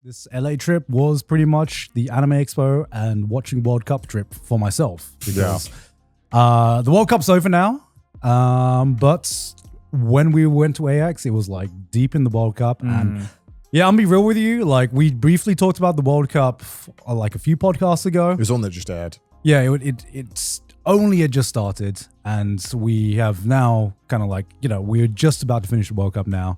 This LA trip was pretty much the Anime Expo and watching World Cup trip for myself. Because the World Cup's over now. But when we went to AX, it was like deep in the World Cup. And yeah, I'll be real with you. Like, we briefly talked about the World Cup like a few podcasts ago. It was one that just aired. Yeah, it's only had just started. And we have now kind of like, we're just about to finish the World Cup now.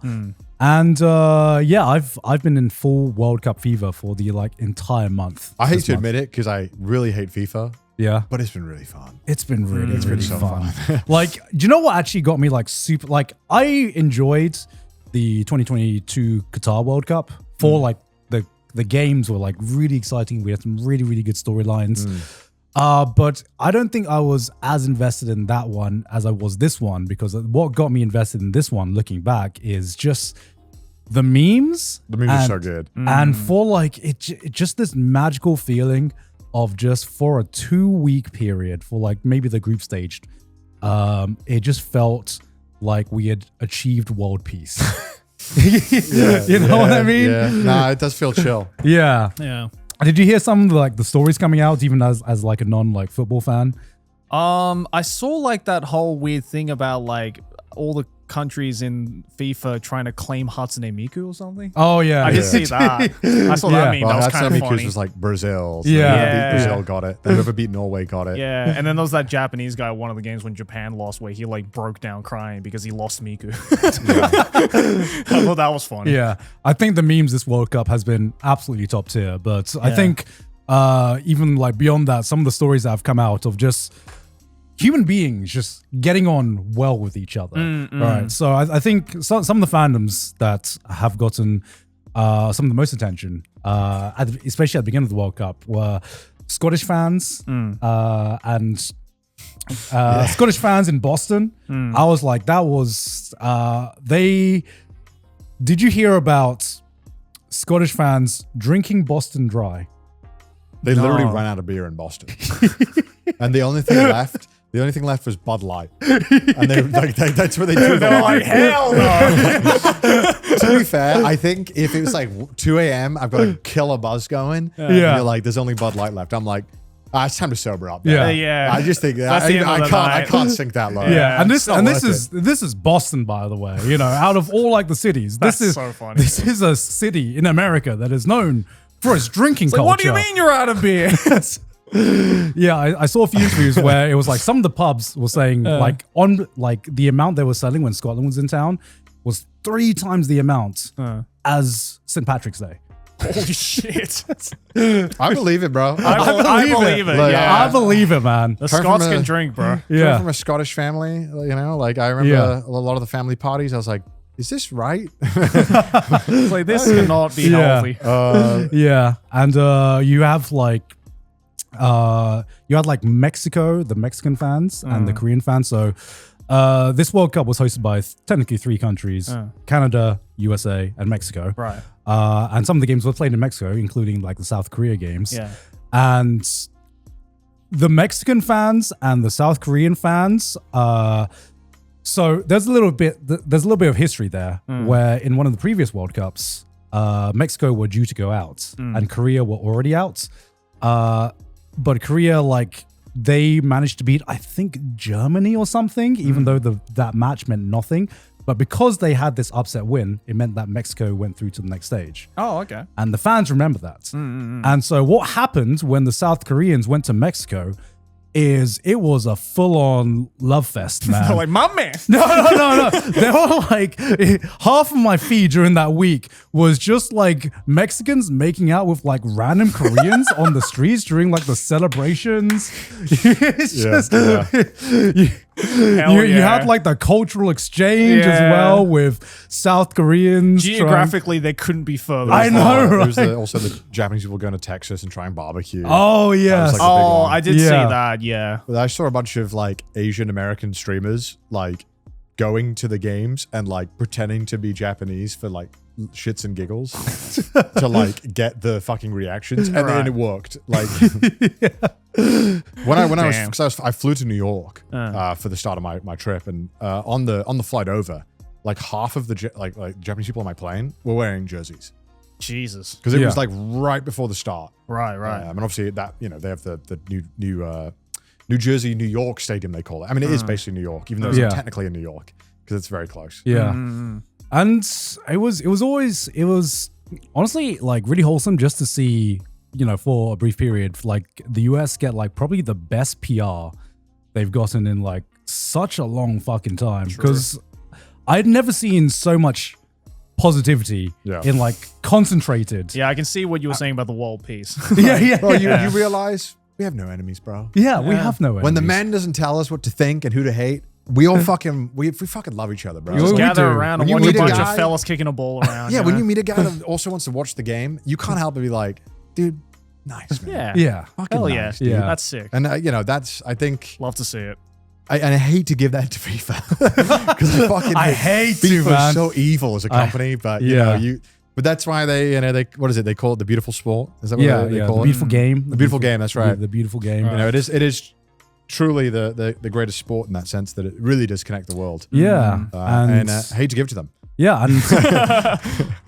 And yeah, I've been in full World Cup fever for the like entire month. I hate to admit it because I really hate FIFA. Yeah, but it's been really fun. It's been really so fun. Like, do you know what actually got me like super? Like, I enjoyed the 2022 Qatar World Cup for like the games were like really exciting. We had some really good storylines. But I don't think I was as invested in that one as I was this one, because what got me invested in this one, looking back, is just the memes. The memes are so good. And for like, it just this magical feeling of just for a 2-week period, for like maybe the group stage, it just felt like we had achieved world peace. You know what I mean? Yeah. Nah, it does feel chill. Yeah. Did you hear some of the stories coming out, even as like a non like football fan? I saw like that whole weird thing about like all the countries in FIFA trying to claim Hatsune Miku or something. Oh yeah, I did see that. I saw that meme. Well, that was kind of funny. was like Brazil. So Brazil got it. Then whoever beat Norway got it. Yeah, and then there was that Japanese guy, one of the games when Japan lost, where he like broke down crying because he lost Miku. I thought that was funny. Yeah, I think the memes this World Cup has been absolutely top tier. But I think even like beyond that, some of the stories that have come out of just human beings just getting on well with each other. Right. So I think some of the fandoms that have gotten some of the most attention, especially at the beginning of the World Cup, were Scottish fans and Scottish fans in Boston. I was like, that was did you hear about Scottish fans drinking Boston dry? They literally ran out of beer in Boston. And the only thing left was Bud Light. And that's where they drew the line. Like, hell no. To be fair, I think if it was like 2 a.m., I've got a killer buzz going. And you're like, there's only Bud Light left. I'm like, it's time to sober up. Yeah. I just think that I can't sink that low. Yeah, and this is Boston, by the way. Out of all like the cities, this is so funny. This is a city in America that is known for its drinking culture. What do you mean you're out of beer? Yeah, I saw a few interviews where it was like some of the pubs were saying like on like the amount they were selling when Scotland was in town was 3 times the amount as St. Patrick's Day. Holy shit. I believe it, bro. I believe it. Like, yeah. I believe it, man. The Scots can drink, bro. Coming from a Scottish family, like I remember a lot of the family parties, I was like, is this right? It's like, this cannot be healthy. Yeah, and you have like you had like Mexico, the Mexican fans, and the Korean fans. So this World Cup was hosted by technically 3 countries: Canada, USA, and Mexico. Right. And some of the games were played in Mexico, including like the South Korea games. Yeah. And the Mexican fans and the South Korean fans. So there's a little bit of history there, where in one of the previous World Cups, Mexico were due to go out and Korea were already out. But Korea, like, they managed to beat, I think, Germany or something, even though that match meant nothing. But because they had this upset win, it meant that Mexico went through to the next stage. Oh, okay. And the fans remember that. And so what happened when the South Koreans went to Mexico is it was a full-on love fest, man. They're like, my man. No. They were like, half of my feed during that week was just like Mexicans making out with like random Koreans on the streets during like the celebrations. It's just, you had like the cultural exchange as well with South Koreans. Geographically, they couldn't be further. I know, right? There was also the Japanese people going to Texas and trying barbecue. Oh, yes. Like, I did see that, yeah. But I saw a bunch of like Asian American streamers like going to the games and like pretending to be Japanese for like shits and giggles to like get the fucking reactions, and then it worked. Like I flew to New York for the start of my trip, and on the flight over, like half of the like Japanese people on my plane were wearing jerseys. Jesus. Because it Yeah. was like right before the start. Right. I mean, obviously that they have the New Jersey, New York stadium they call it. I mean, it is basically New York, even though it's Yeah. not technically in New York because it's very close. Yeah. And it was honestly like really wholesome just to see, for a brief period, like the US get like probably the best PR they've gotten in like such a long fucking time. Because I'd never seen so much positivity in like concentrated. Yeah, I can see what you were saying about the world peace. Yeah. Bro, you realize we have no enemies, bro. Yeah, we have no enemies. When the man doesn't tell us what to think and who to hate, we all fucking we fucking love each other, bro. You Just we gather do. around When and you watch a meet a bunch guy- of fellas kicking a ball around. Yeah, when you meet a guy that also wants to watch the game, you can't help but be like, dude, nice, man. Yeah. Fucking Hell nice, yeah. dude. Yeah. That's sick. And that's I think Love to see it. I hate to give that to FIFA because I hate to, FIFA man. is so evil as a company, but but that's why they what is it? They call it the beautiful sport. Is that what they call the it? beautiful game. The beautiful game. That's right. The beautiful game. It is truly the greatest sport in that sense that it really does connect the world. Yeah, and I hate to give it to them. Yeah, and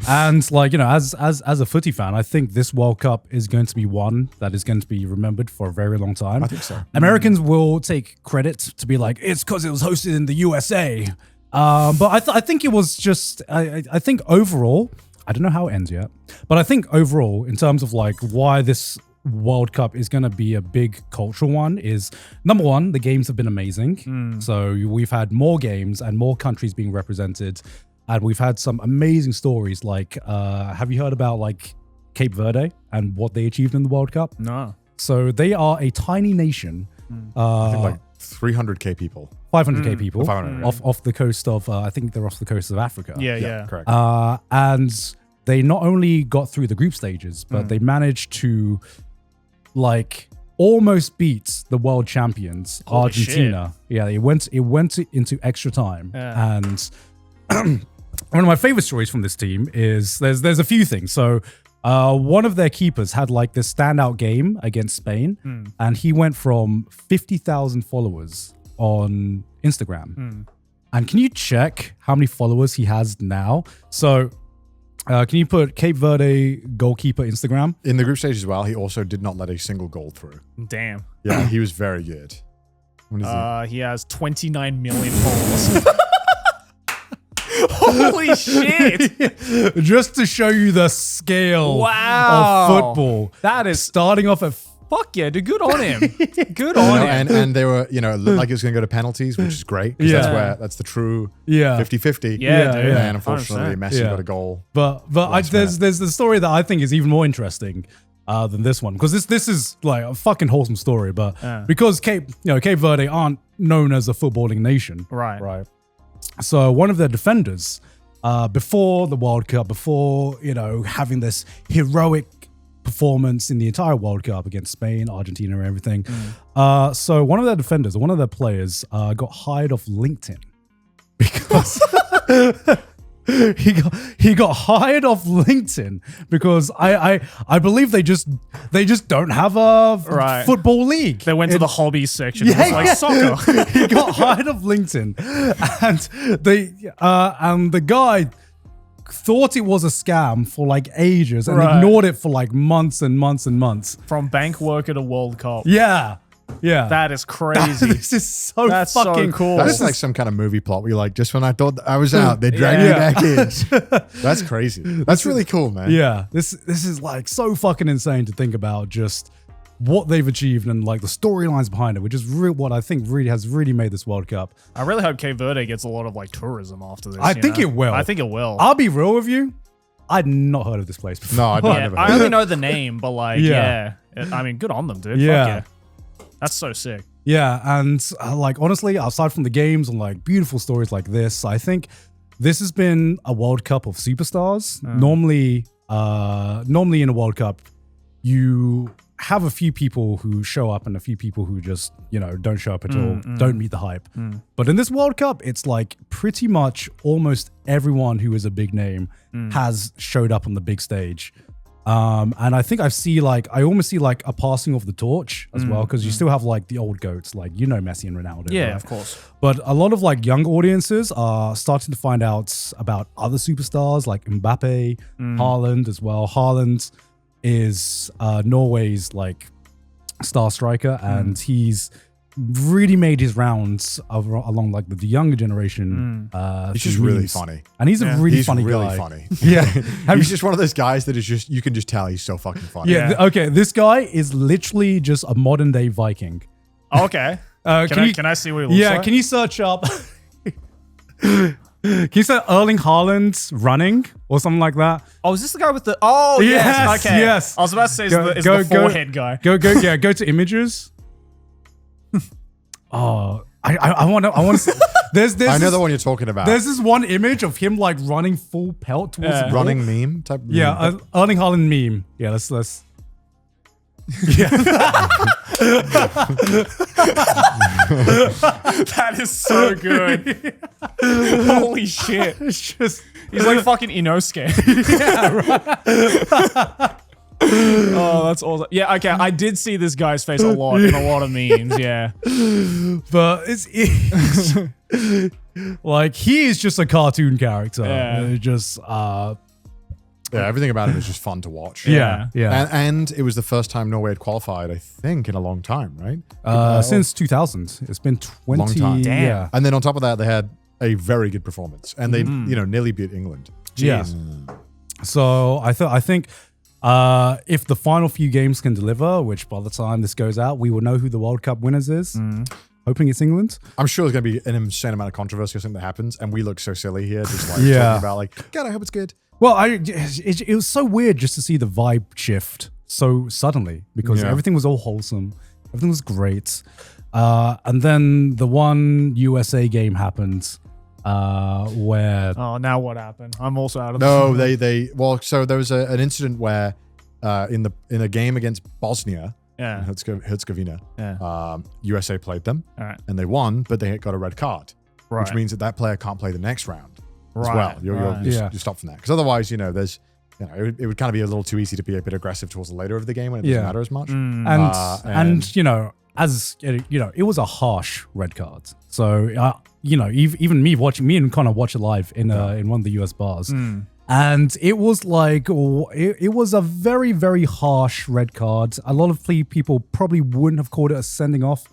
and like as a footy fan, I think this World Cup is going to be one that is going to be remembered for a very long time. I think so. Americans will take credit to be like it's because it was hosted in the USA, but I think it was just I think overall I don't know how it ends yet, but I think overall in terms of like why this World Cup is going to be a big cultural one is number one, the games have been amazing. So we've had more games and more countries being represented. And we've had some amazing stories like, have you heard about like Cape Verde and what they achieved in the World Cup? No. So they are a tiny nation. I think like 300k people. 500k people 500, off the coast of, I think they're off the coast of Africa. Yeah. Correct. And they not only got through the group stages, but they managed to like almost beat the world champions, Holy Argentina. Yeah, it went into extra time. Yeah. And one of my favorite stories from this team is there's a few things. So one of their keepers had like this standout game against Spain, and he went from 50,000 followers on Instagram. And can you check how many followers he has now? So can you put Cape Verde goalkeeper Instagram? In the group stage as well, he also did not let a single goal through. Damn. Yeah, he was very good. What is He has 29 million followers. Holy shit. Just to show you the scale Wow. of football. That is Starting off at fuck yeah, dude. Good on him. Good You on know, him. and they were, looked like it was going to go to penalties, which is great. 'Cause Yeah. that's the true Yeah. 50-50. Yeah, dude. And unfortunately, 100%. Messi Yeah. got a goal. But Last there's the story that I think is even more interesting than this one, because this is like a fucking wholesome story. But because Cape Verde aren't known as a footballing nation, Right. So one of their defenders, before the World Cup, before having this heroic performance in the entire World Cup against Spain, Argentina, and everything, so one of their defenders, or one of their players, got hired off LinkedIn because. He got hired off LinkedIn because I believe they just don't have a football league. They went to the hobbies section. Yeah, It was like soccer. He got hired off LinkedIn, and the guy thought it was a scam for like ages and ignored it for like months and months and months. From bank worker to World Cup. Yeah. That is crazy. This is so That's fucking so cool. That's like some kind of movie plot where you're like, just when I thought I was out, they dragged me back in. That's crazy. That's really cool, man. Yeah, this is like so fucking insane to think about just what they've achieved and like the storylines behind it, which is what I think has really made this World Cup. I really hope Cape Verde gets a lot of like tourism after this. I think it will. I think it will. I'll be real with you. I'd not heard of this place before. No, I Yeah, never. I only know the name, but like, Yeah. I mean, good on them, dude. Yeah. Fuck yeah. That's so sick. Yeah, and like honestly, aside from the games and like beautiful stories like this, I think this has been a World Cup of superstars. Normally in a World Cup, you have a few people who show up and a few people who just, don't show up at all, don't meet the hype. But in this World Cup, it's like pretty much almost everyone who is a big name has showed up on the big stage. And I think I almost see like a passing of the torch as well, because you still have like the old goats, like Messi and Ronaldo. Yeah, right? of course. But a lot of like young audiences are starting to find out about other superstars like Mbappe, Haaland as well. Haaland is Norway's like star striker, and he's really made his rounds along like the younger generation. He's just really funny. And he's a really He's funny really guy. funny. Yeah. He's just one of those guys that is just, you can just tell he's so fucking funny. Yeah. Okay. This guy is literally just a modern day Viking. Oh, okay. Can I see what he looks like? Can you search up? Can you say Erling Haaland running or something like that? Oh, is this the guy with the? Oh, yes. Yes, Okay. yes. I was about to say, is the forehead guy? Go to images. Oh, I want to. There's I know the one you're talking about. There's this one image of him like running full pelt towards the ball. Running meme type. Yeah, Erling Haaland meme. Yeah, let's. Yeah. That is so good. Holy shit. It's just. He's like fucking Inosuke. Oh, that's awesome. Yeah, okay. I did see this guy's face a lot in a lot of memes. Yeah. But it's like he is just a cartoon character. Yeah. Just Yeah, everything about him is just fun to watch. yeah. And it was the first time Norway had qualified, I think, in a long time, right? Since 2000, it's been 20. Long time. Damn. Yeah. And then on top of that, they had a very good performance, and they, nearly beat England. Yeah. So I think if the final few games can deliver, which by the time this goes out, we will know who the World Cup winners is. Hoping it's England. I'm sure there's going to be an insane amount of controversy or something that happens, and we look so silly here, just like Yeah. talking about like, God, I hope it's good. Well, it was so weird just to see the vibe shift so suddenly, because everything was all wholesome, everything was great, and then the one USA game happened where Oh, now what happened? I'm also out of No, so there was an incident where in a game against Bosnia, Yeah. Herzegovina, Yeah. USA played them, All right. and they won, but they got a red card, Right. which means that player can't play the next round as Right, well. right. You stop from that, because otherwise, there's, it would kind of be a little too easy to be a bit aggressive towards the later of the game when it doesn't matter as much. and as it was a harsh red card. So even me and Connor watch it live in one of the US bars. And it was like, it was a very, very harsh red card. A lot of people probably wouldn't have called it a sending off.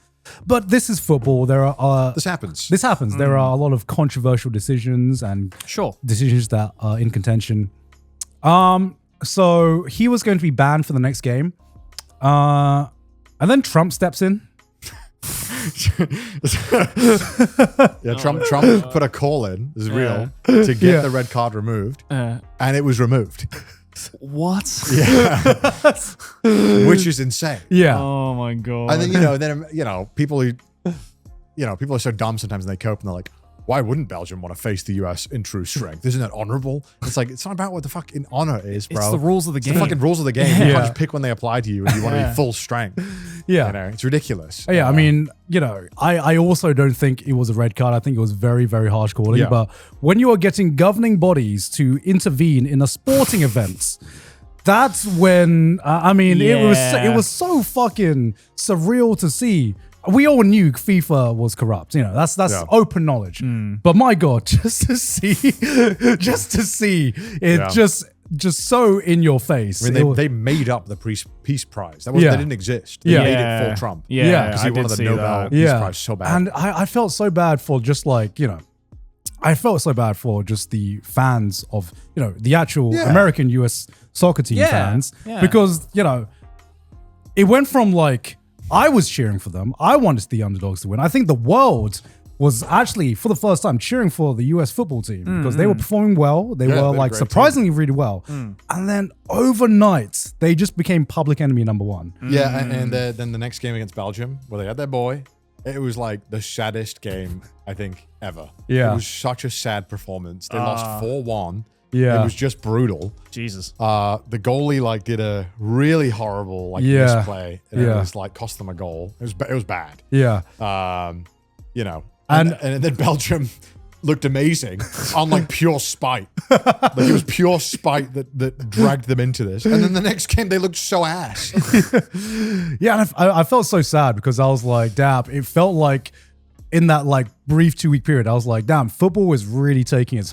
But this is football. This happens. There are a lot of controversial decisions and decisions that are in contention. So he was going to be banned for the next game. And then Trump steps in. Yeah, Trump put a call in, this is real, to get the red card removed, and it was removed. What? Yeah. Which is insane. Yeah. Oh my god. And then people are so dumb sometimes, and they cope and they're like, why wouldn't Belgium want to face the US in true strength? Isn't that honorable? It's like, it's not about what the fuck in honor is, bro. It's the rules of the game. The fucking rules of the game. You can't just pick when they apply to you and you want to be full strength. Yeah. It's ridiculous. Yeah, I mean, I also don't think it was a red card. I think it was very, very harsh calling. Yeah. But when you are getting governing bodies to intervene in a sporting event, that's when it was so fucking surreal to see. We all knew FIFA was corrupt. That's open knowledge. But my God, just to see it just so in your face. I mean, they made up the Peace Prize. They didn't exist. They made it for Trump. Yeah, because he wanted the Nobel Peace Prize so bad. And I felt so bad for just I felt so bad for just the fans of, the actual American US soccer team fans. Yeah. Because, it went from I was cheering for them. I wanted the underdogs to win. I think the world was actually, for the first time, cheering for the US football team because they were performing well. They were a great surprisingly really well. And then overnight, they just became public enemy number one. Yeah, and then the next game against Belgium, where they had their boy, it was like the saddest game, I think, ever. Yeah. It was such a sad performance. They lost 4-1. Yeah. It was just brutal. Jesus. The goalie did a really horrible misplay, and it was cost them a goal. It was bad. Yeah. And then Belgium looked amazing on like pure spite. Like it was pure spite that dragged them into this. And then the next game, they looked so ass. Yeah, and I felt so sad because I was like, damn, it felt like in that like brief 2-week period, I was like, damn, football was really taking its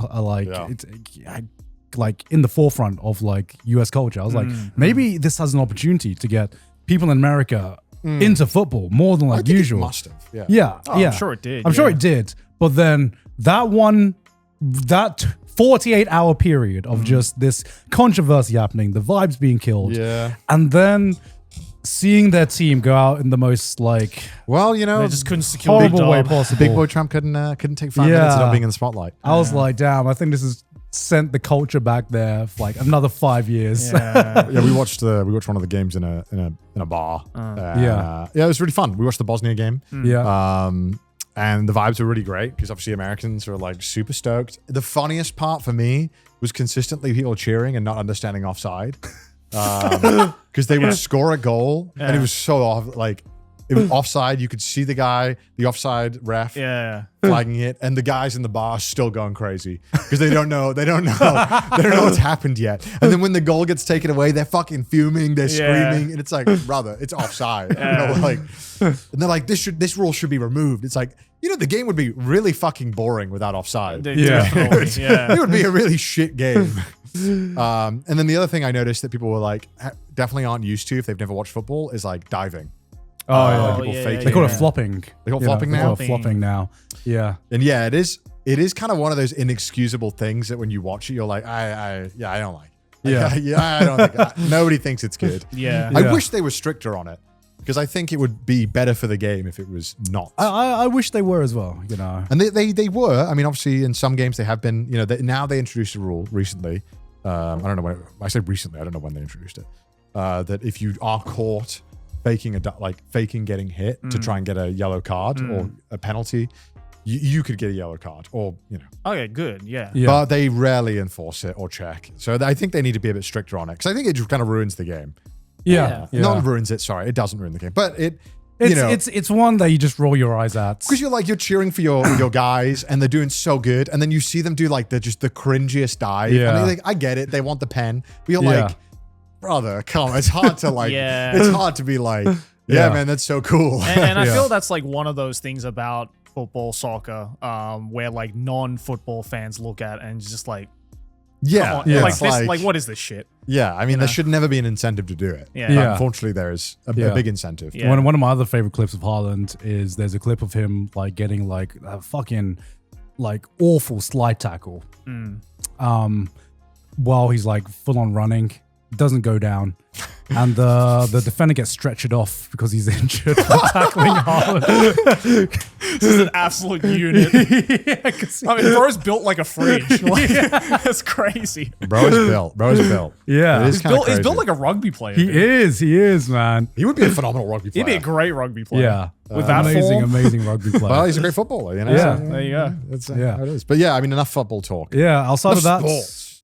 like in the forefront of like US culture. I was like, maybe this has an opportunity to get people in America into football more than like usual. It must have. Yeah. Yeah, yeah. I'm sure it did. I'm sure it did. But then that 48-hour period of just this controversy happening, the vibes being killed, and then seeing their team go out in the most like, well, you know, they just couldn't secure the horrible way dub. possible. Big Boy Trump couldn't take 5 minutes without being in the spotlight. I was like, damn, I think this has sent the culture back there for like another 5 years. Yeah. Yeah, we watched one of the games in a bar. Yeah, it was really fun. We watched the Bosnia game. Yeah. And the vibes were really great because obviously Americans were like super stoked. The funniest part for me was consistently people cheering and not understanding offside. Because they would score a goal and it was so off, like it was offside. You could see the offside ref flagging it, and the guys in the bar still going crazy because they don't know what's happened yet. And then when the goal gets taken away, they're fucking fuming, they're screaming, and it's like, brother, it's offside. You know, like, and they're like, this rule should be removed. It's like, you know, the game would be really fucking boring without offside. It would be a really shit game. And then the other thing I noticed that people were like definitely aren't used to if they've never watched football is like diving. People fake They call it flopping. They call it flopping now? They call it flopping now. Yeah. And yeah, it is kind of one of those inexcusable things that when you watch it, you're like, I don't like it. I don't think nobody thinks it's good. I wish they were stricter on it because I think it would be better for the game if it was not. I wish they were as well, you know. And they were. I mean, obviously in some games they have been, you know, now they introduced a rule recently. I don't know when, I say recently, I don't know when they introduced it. That if you are caught faking getting hit to try and get a yellow card or a penalty, you could get a yellow card, or you know. Okay, good, yeah. But they rarely enforce it or check, so I think they need to be a bit stricter on it because I think it just kind of ruins the game. Not ruins it. Sorry, it doesn't ruin the game, but it's one that you just roll your eyes at because you're cheering for your guys and they're doing so good, and then you see them do like the cringiest dive. And like, I get it, they want the pen, but you're like, brother, come on, it's hard to like, it's hard to be like, man, that's so cool. And I feel that's like one of those things about football, soccer, where like non-football fans look at and just like, like what is this shit? Yeah, I mean, there should never be an incentive to do it. Unfortunately, there is a big incentive. One of my other favorite clips of Haaland is there's a clip of him like getting like a fucking like awful slide tackle, while he's like full on running, doesn't go down, and the defender gets stretchered off because he's injured from tackling Haaland. This is an absolute unit. I mean, bro's built like a fridge. Like, that's crazy. Bro's built. Yeah. He's built like a rugby player. He is, man. He would be a phenomenal rugby player. He'd be a great rugby player. Yeah. With that form. Amazing rugby player. Well, he's a great footballer, you know? Yeah. So, there you go. That's how it is. But yeah, I mean, enough football talk. Yeah, outside of that, sports.